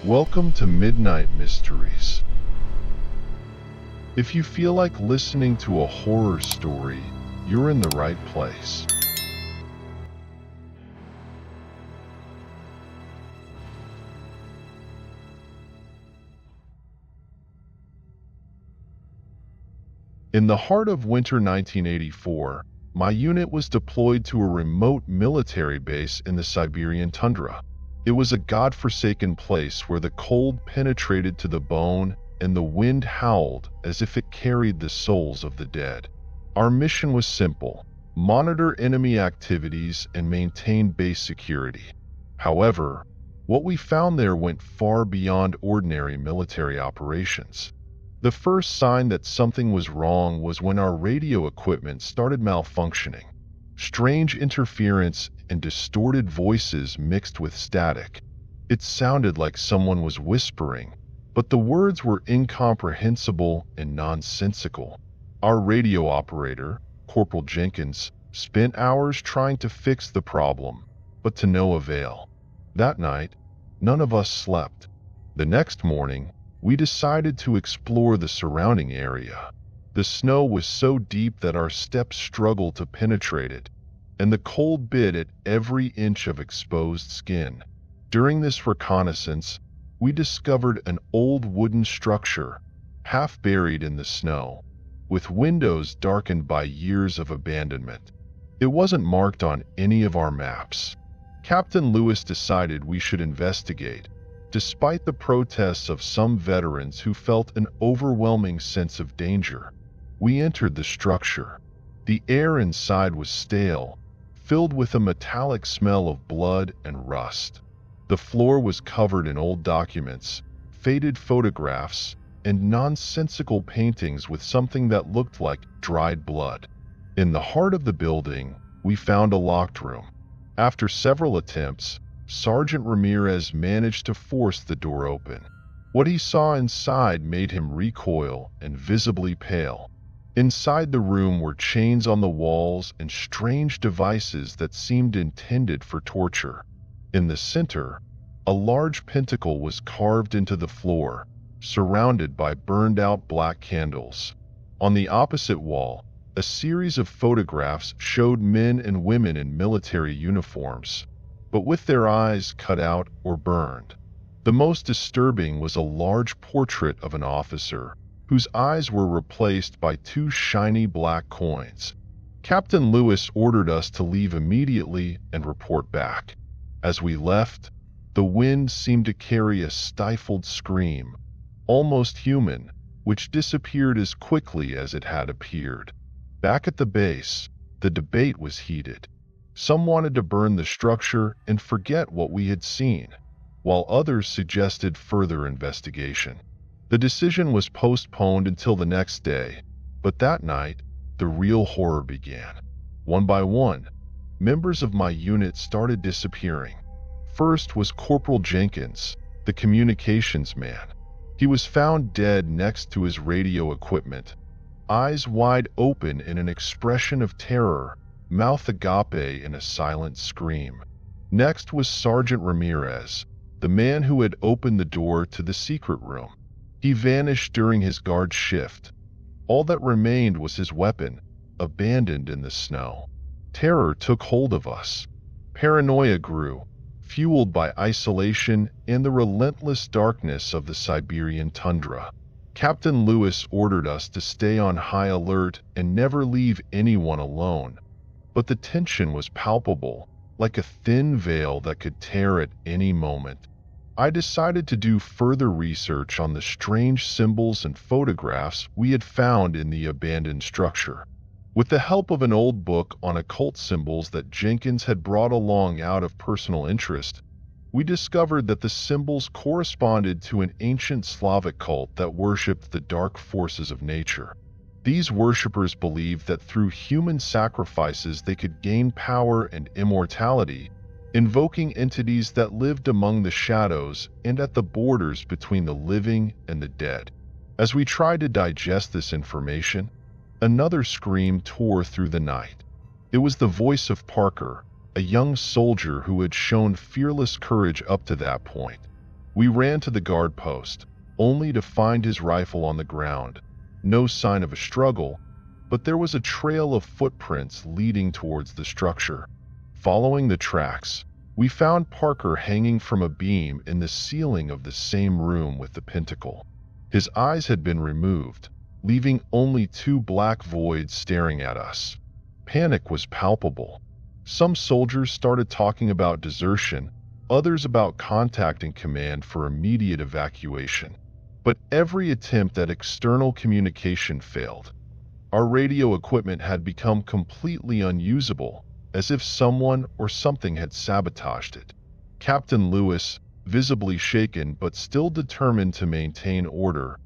Welcome to Midnight Mysteries. If you feel like listening to a horror story, you're in the right place. In the heart of winter 1984, my unit was deployed to a remote military base in the Siberian tundra. It was a godforsaken place where the cold penetrated to the bone and the wind howled as if it carried the souls of the dead. Our mission was simple: monitor enemy activities and maintain base security. However, what we found there went far beyond ordinary military operations. The first sign that something was wrong was when our radio equipment started malfunctioning. Strange interference and distorted voices mixed with static. It sounded like someone was whispering, but the words were incomprehensible and nonsensical. Our radio operator, Corporal Jenkins, spent hours trying to fix the problem, but to no avail. That night, none of us slept. The next morning, we decided to explore the surrounding area. The snow was so deep that our steps struggled to penetrate it, and the cold bit at every inch of exposed skin. During this reconnaissance, we discovered an old wooden structure, half buried in the snow, with windows darkened by years of abandonment. It wasn't marked on any of our maps. Captain Lewis decided we should investigate, despite the protests of some veterans who felt an overwhelming sense of danger. We entered the structure. The air inside was stale, filled with a metallic smell of blood and rust. The floor was covered in old documents, faded photographs, and nonsensical paintings with something that looked like dried blood. In the heart of the building, we found a locked room. After several attempts, Sergeant Ramirez managed to force the door open. What he saw inside made him recoil and visibly pale. Inside the room were chains on the walls and strange devices that seemed intended for torture. In the center, a large pentacle was carved into the floor, surrounded by burned-out black candles. On the opposite wall, a series of photographs showed men and women in military uniforms, but with their eyes cut out or burned. The most disturbing was a large portrait of an officer, whose eyes were replaced by two shiny black coins. Captain Lewis ordered us to leave immediately and report back. As we left, the wind seemed to carry a stifled scream, almost human, which disappeared as quickly as it had appeared. Back at the base, the debate was heated. Some wanted to burn the structure and forget what we had seen, while others suggested further investigation. The decision was postponed until the next day, but that night, the real horror began. One by one, members of my unit started disappearing. First was Corporal Jenkins, the communications man. He was found dead next to his radio equipment, eyes wide open in an expression of terror, mouth agape in a silent scream. Next was Sergeant Ramirez, the man who had opened the door to the secret room. He vanished during his guard shift. All that remained was his weapon, abandoned in the snow. Terror took hold of us. Paranoia grew, fueled by isolation and the relentless darkness of the Siberian tundra. Captain Lewis ordered us to stay on high alert and never leave anyone alone. But the tension was palpable, like a thin veil that could tear at any moment. I decided to do further research on the strange symbols and photographs we had found in the abandoned structure. With the help of an old book on occult symbols that Jenkins had brought along out of personal interest, we discovered that the symbols corresponded to an ancient Slavic cult that worshipped the dark forces of nature. These worshippers believed that through human sacrifices they could gain power and immortality, invoking entities that lived among the shadows and at the borders between the living and the dead. As we tried to digest this information, another scream tore through the night. It was the voice of Parker, a young soldier who had shown fearless courage up to that point. We ran to the guard post, only to find his rifle on the ground. No sign of a struggle, but there was a trail of footprints leading towards the structure. Following the tracks, we found Parker hanging from a beam in the ceiling of the same room with the pentacle. His eyes had been removed, leaving only two black voids staring at us. Panic was palpable. Some soldiers started talking about desertion, others about contacting command for immediate evacuation. But every attempt at external communication failed. Our radio equipment had become completely unusable, as if someone or something had sabotaged it. Captain Lewis, visibly shaken but still determined to maintain order,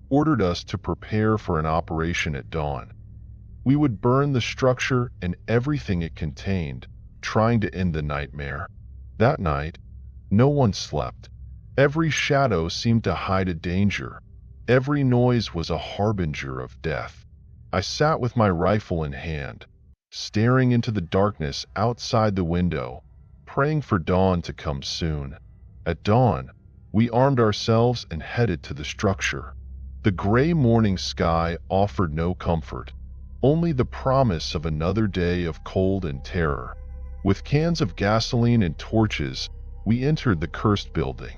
ordered us to prepare for an operation at dawn. We would burn the structure and everything it contained, trying to end the nightmare. That night, no one slept. Every shadow seemed to hide a danger. Every noise was a harbinger of death. I sat with my rifle in hand, staring into the darkness outside the window, praying for dawn to come soon. At dawn, we armed ourselves and headed to the structure. The gray morning sky offered no comfort, only the promise of another day of cold and terror. With cans of gasoline and torches, we entered the cursed building.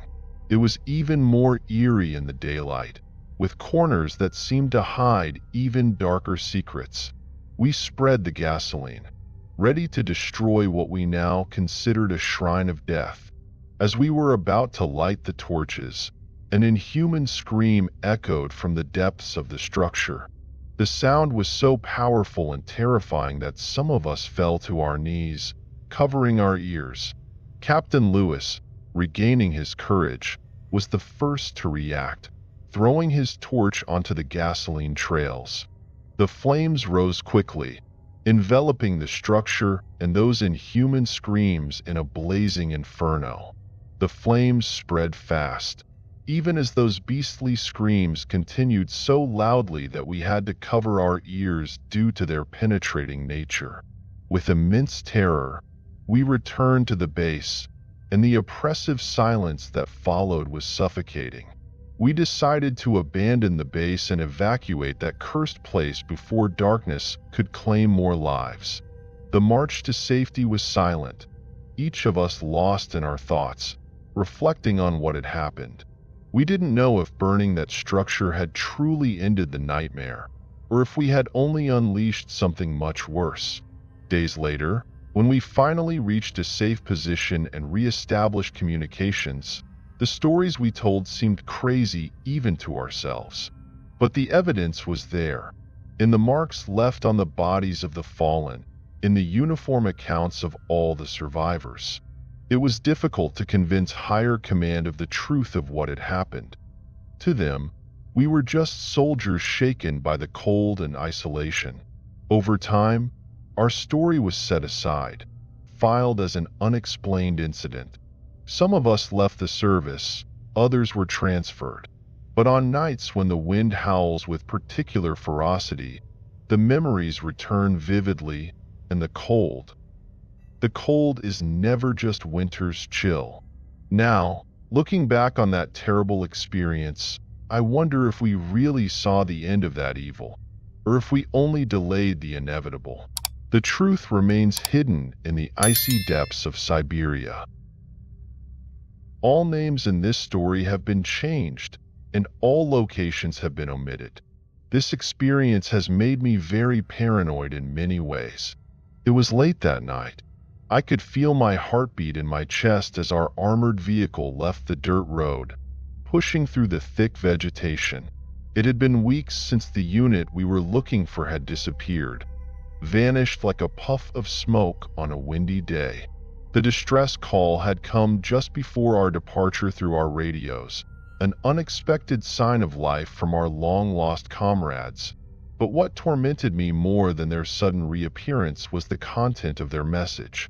It was even more eerie in the daylight, with corners that seemed to hide even darker secrets. We spread the gasoline, ready to destroy what we now considered a shrine of death. As we were about to light the torches, an inhuman scream echoed from the depths of the structure. The sound was so powerful and terrifying that some of us fell to our knees, covering our ears. Captain Lewis, regaining his courage, was the first to react, throwing his torch onto the gasoline trails. The flames rose quickly, enveloping the structure and those inhuman screams in a blazing inferno. The flames spread fast, even as those beastly screams continued so loudly that we had to cover our ears due to their penetrating nature. With immense terror, we returned to the base, and the oppressive silence that followed was suffocating. We decided to abandon the base and evacuate that cursed place before darkness could claim more lives. The march to safety was silent, each of us lost in our thoughts, reflecting on what had happened. We didn't know if burning that structure had truly ended the nightmare, or if we had only unleashed something much worse. Days later, when we finally reached a safe position and re-established communications, the stories we told seemed crazy even to ourselves. But the evidence was there, in the marks left on the bodies of the fallen, in the uniform accounts of all the survivors. It was difficult to convince higher command of the truth of what had happened. To them, we were just soldiers shaken by the cold and isolation. Over time, our story was set aside, filed as an unexplained incident. Some of us left the service, others were transferred. But on nights when the wind howls with particular ferocity, the memories return vividly, and the cold is never just winter's chill. Now, looking back on that terrible experience, I wonder if we really saw the end of that evil, or if we only delayed the inevitable. The truth remains hidden in the icy depths of Siberia. All names in this story have been changed, and all locations have been omitted. This experience has made me very paranoid in many ways. It was late that night. I could feel my heartbeat in my chest as our armored vehicle left the dirt road, pushing through the thick vegetation. It had been weeks since the unit we were looking for had disappeared, vanished like a puff of smoke on a windy day. The distress call had come just before our departure through our radios, an unexpected sign of life from our long-lost comrades. But what tormented me more than their sudden reappearance was the content of their message.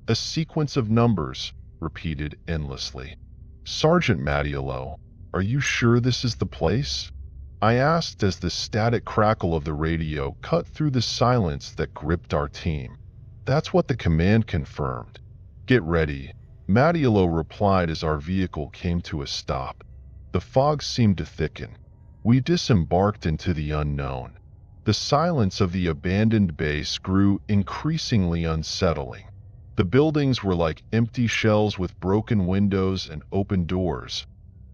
A sequence of numbers, repeated endlessly. "Sergeant Mattiello, are you sure this is the place?" I asked as the static crackle of the radio cut through the silence that gripped our team. "That's what the command confirmed. Get ready. Mattiello replied as our vehicle came to a stop. The fog seemed to thicken. We disembarked into the unknown. The silence of the abandoned base grew increasingly unsettling. The buildings were like empty shells with broken windows and open doors.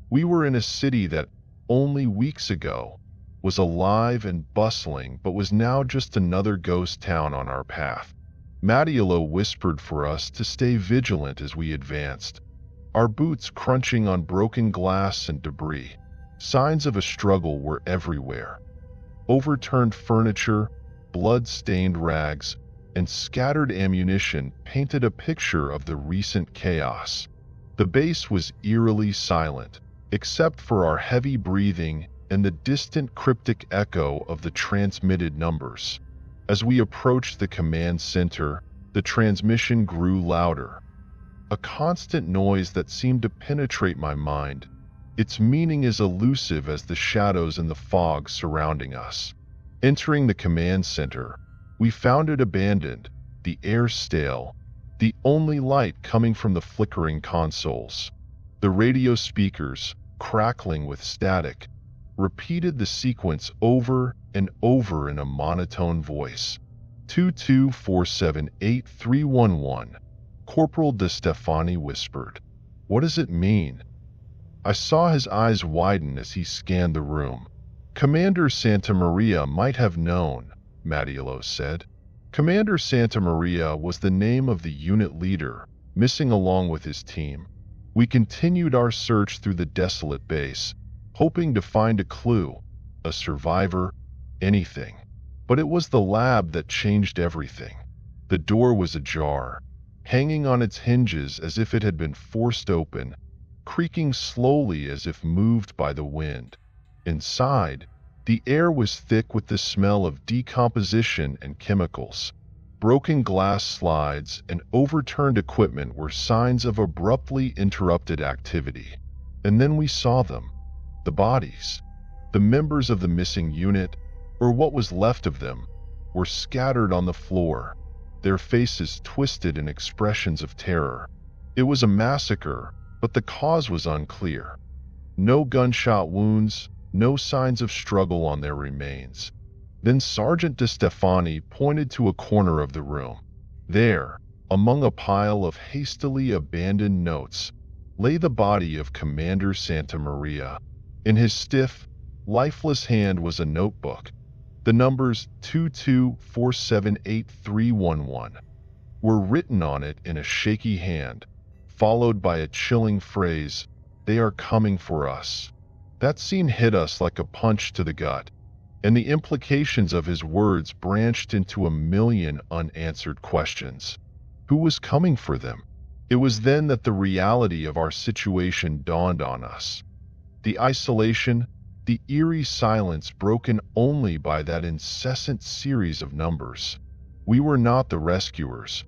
We were in a city that, only weeks ago, was alive and bustling but was now just another ghost town on our path. Mattiello whispered for us to stay vigilant as we advanced, our boots crunching on broken glass and debris. Signs of a struggle were everywhere. Overturned furniture, blood-stained rags, and scattered ammunition painted a picture of the recent chaos. The base was eerily silent, except for our heavy breathing and the distant cryptic echo of the transmitted numbers. As we approached the command center, the transmission grew louder, a constant noise that seemed to penetrate my mind, its meaning as elusive as the shadows in the fog surrounding us. Entering the command center, we found it abandoned, the air stale, the only light coming from the flickering consoles. The radio speakers, crackling with static, repeated the sequence over and over in a monotone voice. 22478311. Corporal De Stefani whispered. What does it mean? I saw his eyes widen as he scanned the room. Commander Santa Maria might have known, Mattiello said. Commander Santa Maria was the name of the unit leader, missing along with his team. We continued our search through the desolate base, hoping to find a clue, a survivor, anything. But it was the lab that changed everything. The door was ajar, hanging on its hinges as if it had been forced open, creaking slowly as if moved by the wind. Inside, the air was thick with the smell of decomposition and chemicals. Broken glass slides and overturned equipment were signs of abruptly interrupted activity. And then we saw them. The bodies, the members of the missing unit, or what was left of them, were scattered on the floor, their faces twisted in expressions of terror. It was a massacre, but the cause was unclear. No gunshot wounds, no signs of struggle on their remains. Then Sergeant De Stefani pointed to a corner of the room. There, among a pile of hastily abandoned notes, lay the body of Commander Santa Maria. In his stiff, lifeless hand was a notebook. The numbers 22478311 were written on it in a shaky hand, followed by a chilling phrase, "They are coming for us." That scene hit us like a punch to the gut, and the implications of his words branched into a million unanswered questions. Who was coming for them? It was then that the reality of our situation dawned on us. The isolation, the eerie silence broken only by that incessant series of numbers. We were not the rescuers.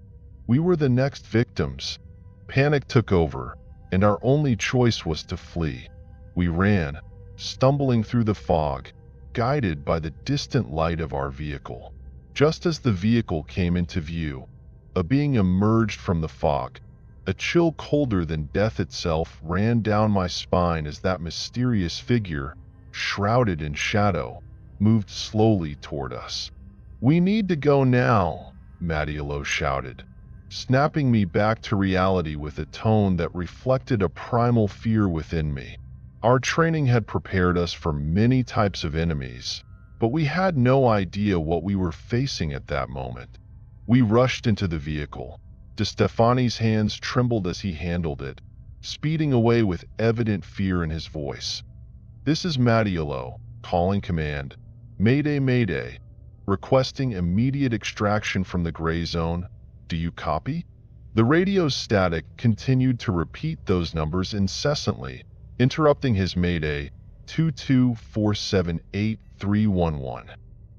We were the next victims. Panic took over, and our only choice was to flee. We ran, stumbling through the fog, guided by the distant light of our vehicle. Just as the vehicle came into view, a being emerged from the fog. A chill colder than death itself ran down my spine as that mysterious figure, shrouded in shadow, moved slowly toward us. "We need to go now," Mattiello shouted, snapping me back to reality with a tone that reflected a primal fear within me. Our training had prepared us for many types of enemies, but we had no idea what we were facing at that moment. We rushed into the vehicle. De Stefani's hands trembled as he handled it, speeding away with evident fear in his voice. "This is Mattiello, calling command. Mayday, mayday. Requesting immediate extraction from the gray zone. Do you copy?" The radio's static continued to repeat those numbers incessantly, interrupting his mayday, 22478311.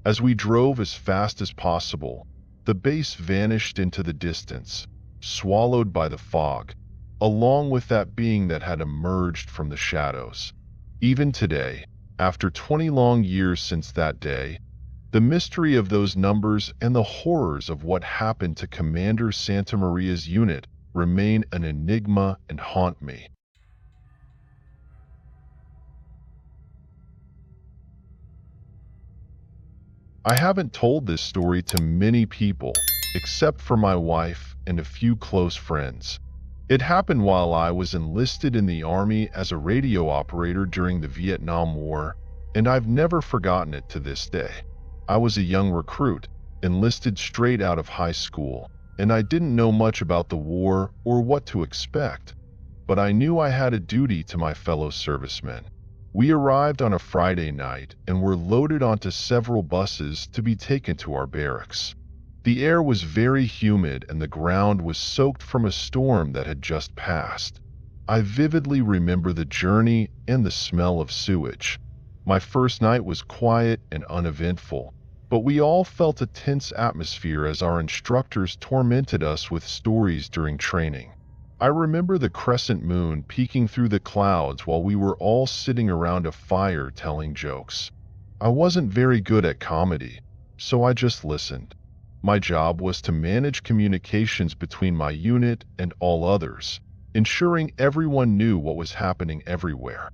As we drove as fast as possible, the base vanished into the distance, swallowed by the fog, along with that being that had emerged from the shadows. Even today, after 20 long years since that day, the mystery of those numbers and the horrors of what happened to Commander Santa Maria's unit remain an enigma and haunt me. I haven't told this story to many people, except for my wife and a few close friends. It happened while I was enlisted in the Army as a radio operator during the Vietnam War, and I've never forgotten it to this day. I was a young recruit, enlisted straight out of high school, and I didn't know much about the war or what to expect. But I knew I had a duty to my fellow servicemen. We arrived on a Friday night and were loaded onto several buses to be taken to our barracks. The air was very humid and the ground was soaked from a storm that had just passed. I vividly remember the journey and the smell of sewage. My first night was quiet and uneventful, but we all felt a tense atmosphere as our instructors tormented us with stories during training. I remember the crescent moon peeking through the clouds while we were all sitting around a fire telling jokes. I wasn't very good at comedy, so I just listened. My job was to manage communications between my unit and all others, ensuring everyone knew what was happening everywhere.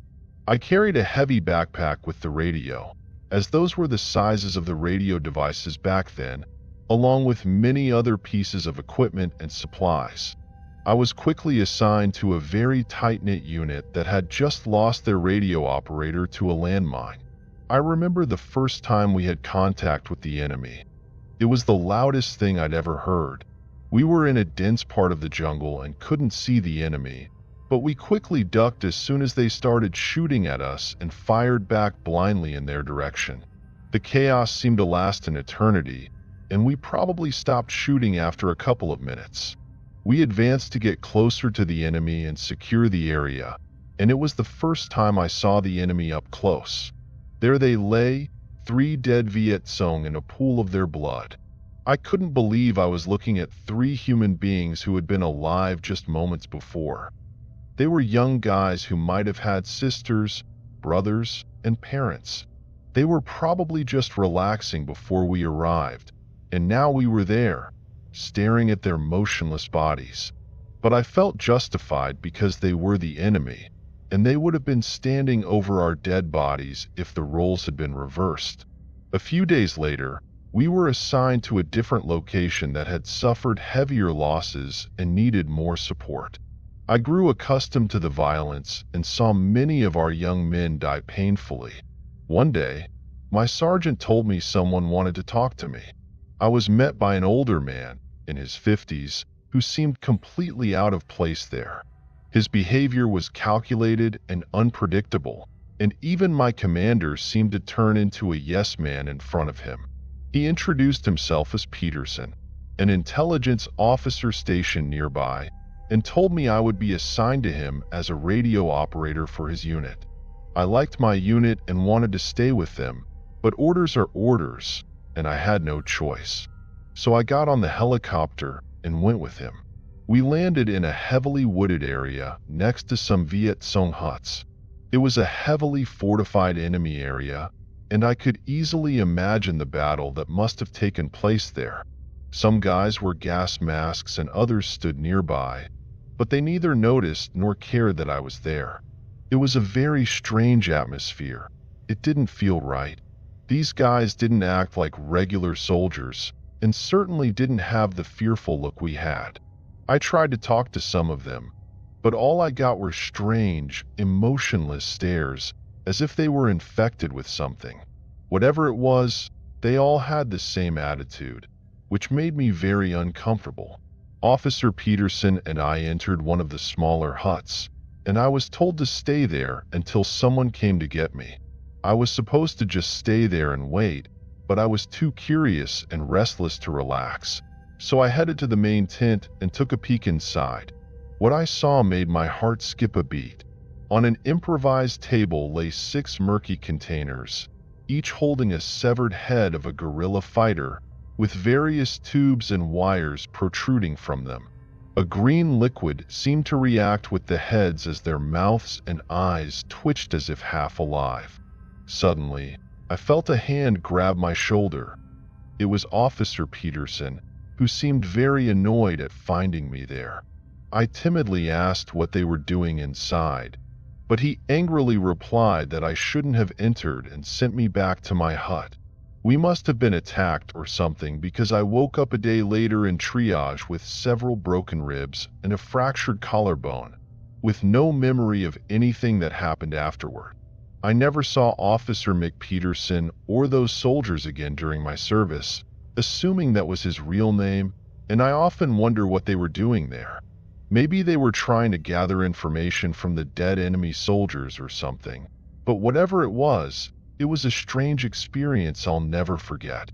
I carried a heavy backpack with the radio, as those were the sizes of the radio devices back then, along with many other pieces of equipment and supplies. I was quickly assigned to a very tight-knit unit that had just lost their radio operator to a landmine. I remember the first time we had contact with the enemy. It was the loudest thing I'd ever heard. We were in a dense part of the jungle and couldn't see the enemy, but we quickly ducked as soon as they started shooting at us and fired back blindly in their direction. The chaos seemed to last an eternity, and we probably stopped shooting after a couple of minutes. We advanced to get closer to the enemy and secure the area, and it was the first time I saw the enemy up close. There they lay, 3 dead Viet Cong in a pool of their blood. I couldn't believe I was looking at 3 human beings who had been alive just moments before. They were young guys who might have had sisters, brothers, and parents. They were probably just relaxing before we arrived, and now we were there, staring at their motionless bodies. But I felt justified because they were the enemy, and they would have been standing over our dead bodies if the roles had been reversed. A few days later, we were assigned to a different location that had suffered heavier losses and needed more support. I grew accustomed to the violence and saw many of our young men die painfully. One day, my sergeant told me someone wanted to talk to me. I was met by an older man, in his 50s, who seemed completely out of place there. His behavior was calculated and unpredictable, and even my commander seemed to turn into a yes man in front of him. He introduced himself as Peterson, an intelligence officer stationed nearby, and told me I would be assigned to him as a radio operator for his unit. I liked my unit and wanted to stay with them, but orders are orders, and I had no choice. So I got on the helicopter and went with him. We landed in a heavily wooded area next to some Viet Cong huts. It was a heavily fortified enemy area, and I could easily imagine the battle that must have taken place there. Some guys wore gas masks and others stood nearby, but they neither noticed nor cared that I was there. It was a very strange atmosphere. It didn't feel right. These guys didn't act like regular soldiers, and certainly didn't have the fearful look we had. I tried to talk to some of them, but all I got were strange, emotionless stares, as if they were infected with something. Whatever it was, they all had the same attitude, which made me very uncomfortable. Officer Peterson and I entered one of the smaller huts, and I was told to stay there until someone came to get me. I was supposed to just stay there and wait, but I was too curious and restless to relax, so I headed to the main tent and took a peek inside. What I saw made my heart skip a beat. On an improvised table lay 6 murky containers, each holding a severed head of a guerrilla fighter, with various tubes and wires protruding from them. A green liquid seemed to react with the heads as their mouths and eyes twitched as if half alive. Suddenly, I felt a hand grab my shoulder. It was Officer Peterson, who seemed very annoyed at finding me there. I timidly asked what they were doing inside, but he angrily replied that I shouldn't have entered and sent me back to my hut. We must have been attacked or something, because I woke up a day later in triage with several broken ribs and a fractured collarbone, with no memory of anything that happened afterward. I never saw Officer McPeterson or those soldiers again during my service, assuming that was his real name, and I often wonder what they were doing there. Maybe they were trying to gather information from the dead enemy soldiers or something. But whatever it was a strange experience I'll never forget.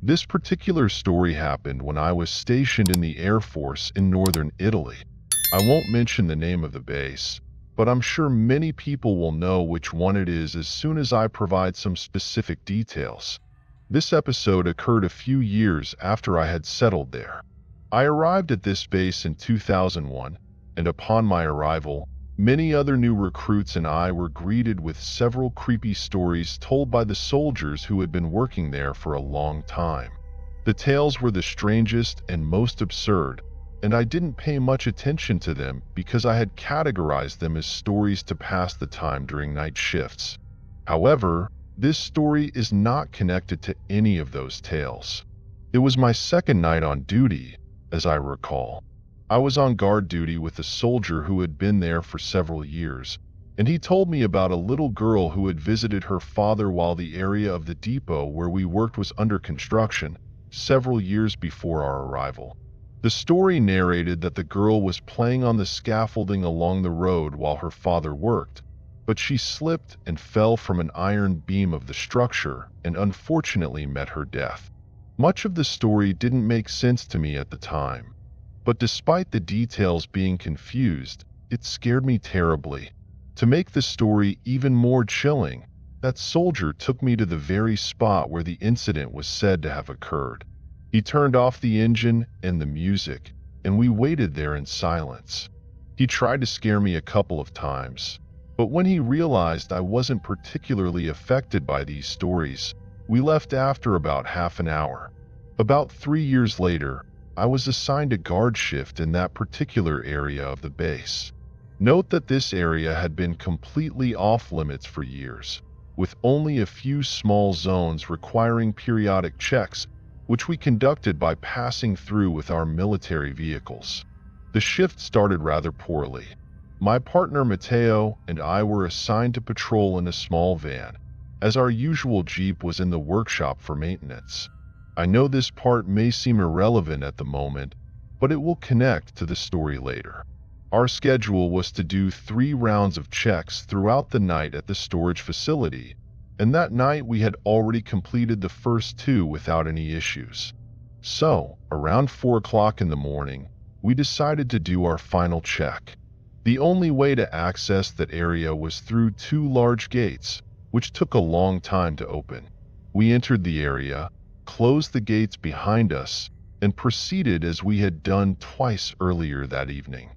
This particular story happened when I was stationed in the Air Force in northern Italy. I won't mention the name of the base, but I'm sure many people will know which one it is as soon as I provide some specific details. This episode occurred a few years after I had settled there. I arrived at this base in 2001, and upon my arrival, many other new recruits and I were greeted with several creepy stories told by the soldiers who had been working there for a long time. The tales were the strangest and most absurd, and I didn't pay much attention to them because I had categorized them as stories to pass the time during night shifts. However, this story is not connected to any of those tales. It was my second night on duty, as I recall. I was on guard duty with a soldier who had been there for several years, and he told me about a little girl who had visited her father while the area of the depot where we worked was under construction several years before our arrival. The story narrated that the girl was playing on the scaffolding along the road while her father worked, but she slipped and fell from an iron beam of the structure and unfortunately met her death. Much of the story didn't make sense to me at the time, but despite the details being confused, it scared me terribly. To make the story even more chilling, that soldier took me to the very spot where the incident was said to have occurred. He turned off the engine and the music, and we waited there in silence. He tried to scare me a couple of times, but when he realized I wasn't particularly affected by these stories, we left after about half an hour. About 3 years later, I was assigned a guard shift in that particular area of the base. Note that this area had been completely off limits for years, with only a few small zones requiring periodic checks, which we conducted by passing through with our military vehicles. The shift started rather poorly. My partner Matteo and I were assigned to patrol in a small van, as our usual Jeep was in the workshop for maintenance. I know this part may seem irrelevant at the moment, but it will connect to the story later. Our schedule was to do 3 rounds of checks throughout the night at the storage facility, and that night we had already completed the first 2 without any issues. So, around 4 o'clock in the morning, we decided to do our final check. The only way to access that area was through 2 large gates, which took a long time to open. We entered the area, closed the gates behind us, and proceeded as we had done twice earlier that evening.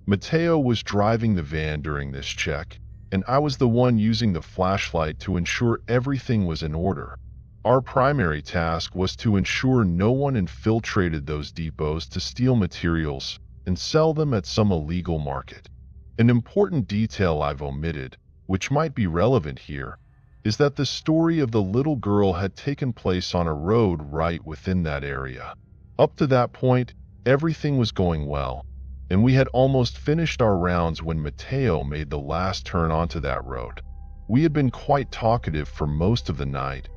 Matteo was driving the van during this check, and I was the one using the flashlight to ensure everything was in order. Our primary task was to ensure no one infiltrated those depots to steal materials and sell them at some illegal market. An important detail I've omitted, which might be relevant here, is that the story of the little girl had taken place on a road right within that area. Up to that point, everything was going well, and we had almost finished our rounds when Matteo made the last turn onto that road. We had been quite talkative for most of the night,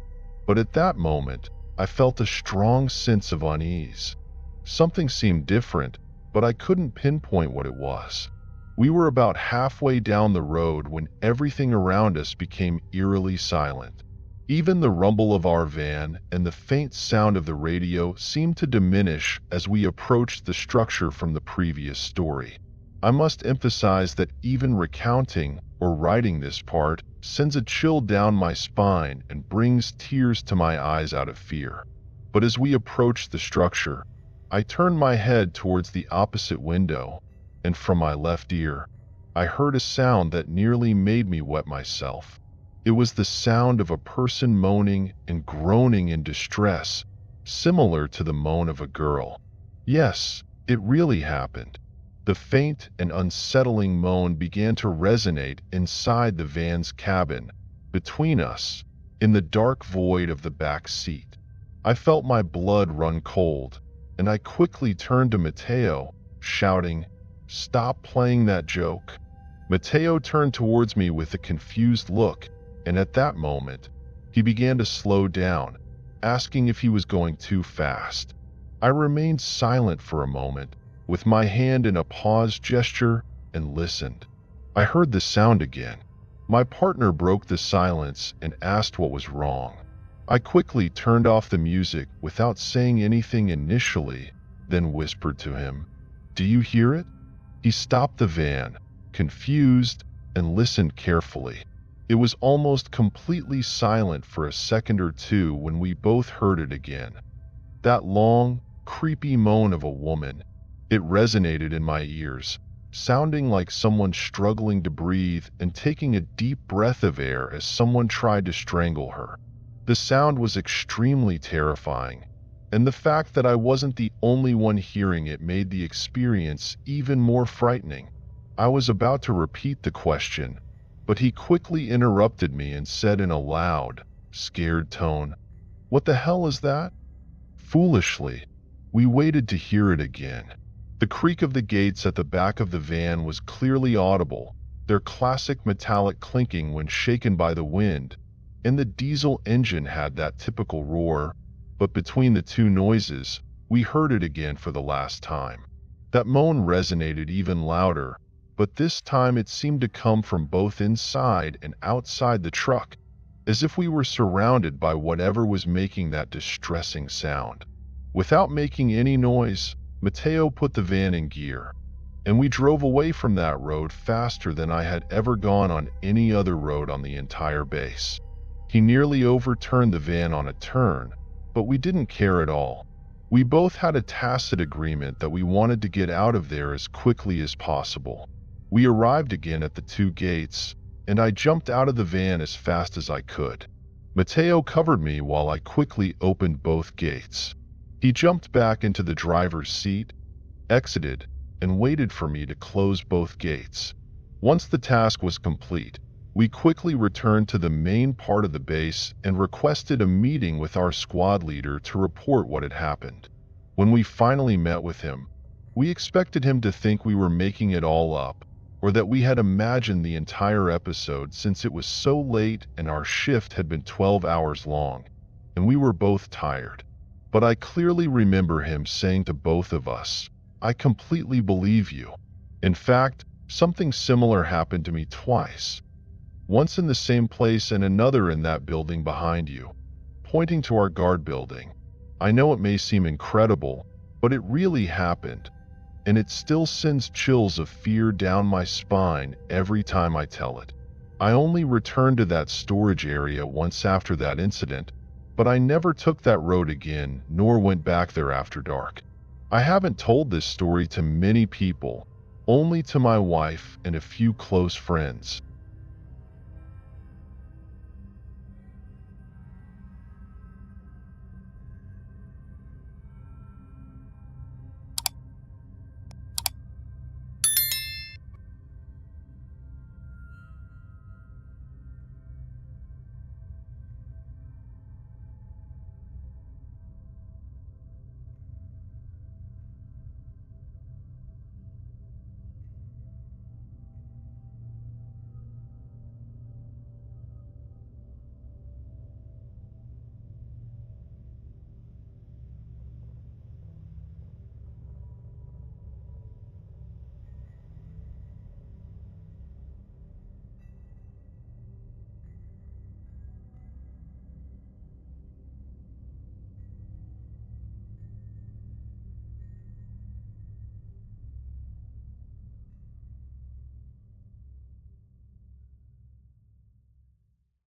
but at that moment, I felt a strong sense of unease. Something seemed different, but I couldn't pinpoint what it was. We were about halfway down the road when everything around us became eerily silent. Even the rumble of our van and the faint sound of the radio seemed to diminish as we approached the structure from the previous story. I must emphasize that even recounting or writing this part sends a chill down my spine and brings tears to my eyes out of fear. But as we approached the structure, I turned my head towards the opposite window, and from my left ear, I heard a sound that nearly made me wet myself. It was the sound of a person moaning and groaning in distress, similar to the moan of a girl. Yes, it really happened. The faint and unsettling moan began to resonate inside the van's cabin, between us, in the dark void of the back seat. I felt my blood run cold, and I quickly turned to Mateo, shouting, "Stop playing that joke." Mateo turned towards me with a confused look, and at that moment, he began to slow down, asking if he was going too fast. I remained silent for a moment, with my hand in a pause gesture, and listened. I heard the sound again. My partner broke the silence and asked what was wrong. I quickly turned off the music without saying anything initially, then whispered to him, "Do you hear it?" He stopped the van, confused, and listened carefully. It was almost completely silent for a second or two when we both heard it again. That long, creepy moan of a woman. It resonated in my ears, sounding like someone struggling to breathe and taking a deep breath of air as someone tried to strangle her. The sound was extremely terrifying, and the fact that I wasn't the only one hearing it made the experience even more frightening. I was about to repeat the question, but he quickly interrupted me and said in a loud, scared tone, "What the hell is that?" Foolishly, we waited to hear it again. The creak of the gates at the back of the van was clearly audible, their classic metallic clinking when shaken by the wind, and the diesel engine had that typical roar, but between the two noises, we heard it again for the last time. That moan resonated even louder, but this time it seemed to come from both inside and outside the truck, as if we were surrounded by whatever was making that distressing sound. Without making any noise, Mateo put the van in gear, and we drove away from that road faster than I had ever gone on any other road on the entire base. He nearly overturned the van on a turn, but we didn't care at all. We both had a tacit agreement that we wanted to get out of there as quickly as possible. We arrived again at the two gates, and I jumped out of the van as fast as I could. Mateo covered me while I quickly opened both gates. He jumped back into the driver's seat, exited, and waited for me to close both gates. Once the task was complete, we quickly returned to the main part of the base and requested a meeting with our squad leader to report what had happened. When we finally met with him, we expected him to think we were making it all up, or that we had imagined the entire episode since it was so late and our shift had been 12 hours long, and we were both tired. But I clearly remember him saying to both of us, "I completely believe you." In fact, something similar happened to me twice. Once in the same place and another in that building behind you, pointing to our guard building. I know it may seem incredible, but it really happened, and it still sends chills of fear down my spine every time I tell it. I only returned to that storage area once after that incident, but I never took that road again, nor went back there after dark. I haven't told this story to many people, only to my wife and a few close friends.